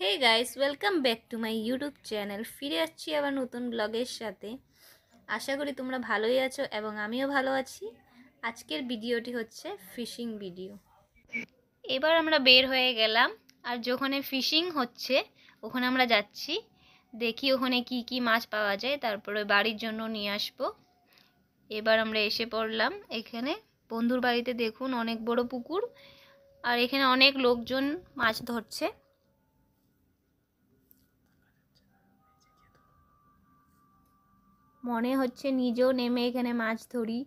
Hey guys, welcome back to my YouTube channel. ফিরে আসছি আবার নতুন ব্লগের সাথে। আশা করি তোমরা ভালোই আছো এবং আমিও ভালো আছি। আজকের ভিডিওটি হচ্ছে ফিশিং ভিডিও। এবার আমরা বের হয়ে গেলাম, আর যেখানে ফিশিং হচ্ছে ওখানে আমরা যাচ্ছি। দেখি ওখানে কি কি মাছ পাওয়া যায়, তারপরে বাড়ির জন্য নিয়ে আসবো। এবার আমরা এসে পড়লাম এখানে বন্ধুর বাড়িতে। দেখুন অনেক বড় পুকুর, আর এখানে অনেক লোকজন মাছ ধরছে। মনে হচ্ছে নিজেও নেমে এখানে মাছ ধরি।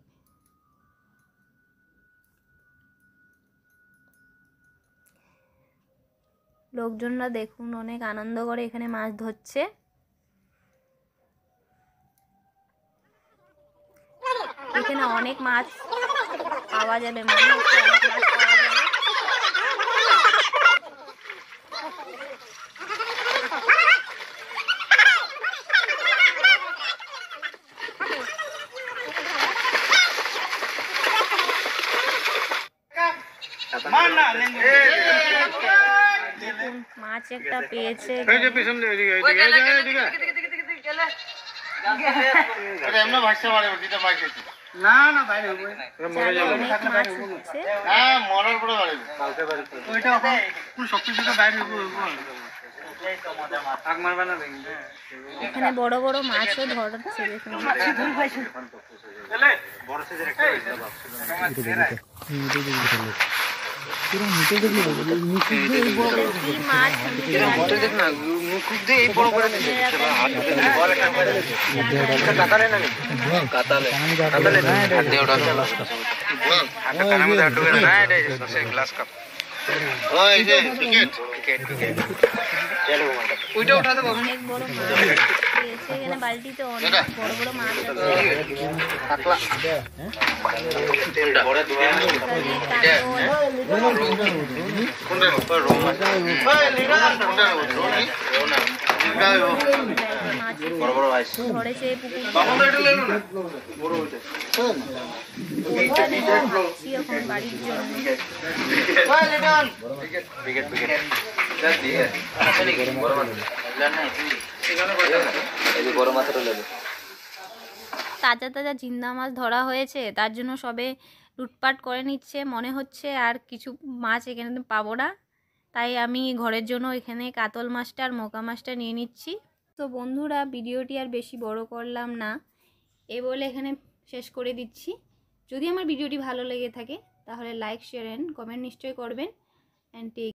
লোকজনরা দেখুন অনেক আনন্দ করে এখানে মাছ ধরছে। এখানে অনেক মাছ পাওয়া যাবে, মনে হচ্ছে অনেক মাছ পাওয়া যাবে। দেখুন মাছ একটা পেয়েছে। এখানে বড় বড় মাছও ধরছে। দেখুন অনেক বড় মাছ পেয়েছে এখানে বালতিতে। অনেক বড় বড় মাছ আছে। ধরেছে এখন বাড়ির জন্য। তাজা তাজা জিন্দা মাছ ধরা হয়েছে, তার জন্য সবে লুটপাট করে নিচ্ছে। মনে হচ্ছে আর কিছু মাছ এখানে পাবো না, তাই আমি ঘরের জন্য এখানে কাতল মাছটা আর মোকা মাছটা নিয়ে নিচ্ছি। তো বন্ধুরা, ভিডিওটি আর বেশি বড় করলাম না, এ বলে এখানে শেষ করে দিচ্ছি। যদি আমার ভিডিওটি ভালো লেগে থাকে তাহলে লাইক, শেয়ার অ্যান্ড কমেন্ট নিশ্চয়ই করবেন। অ্যান্ড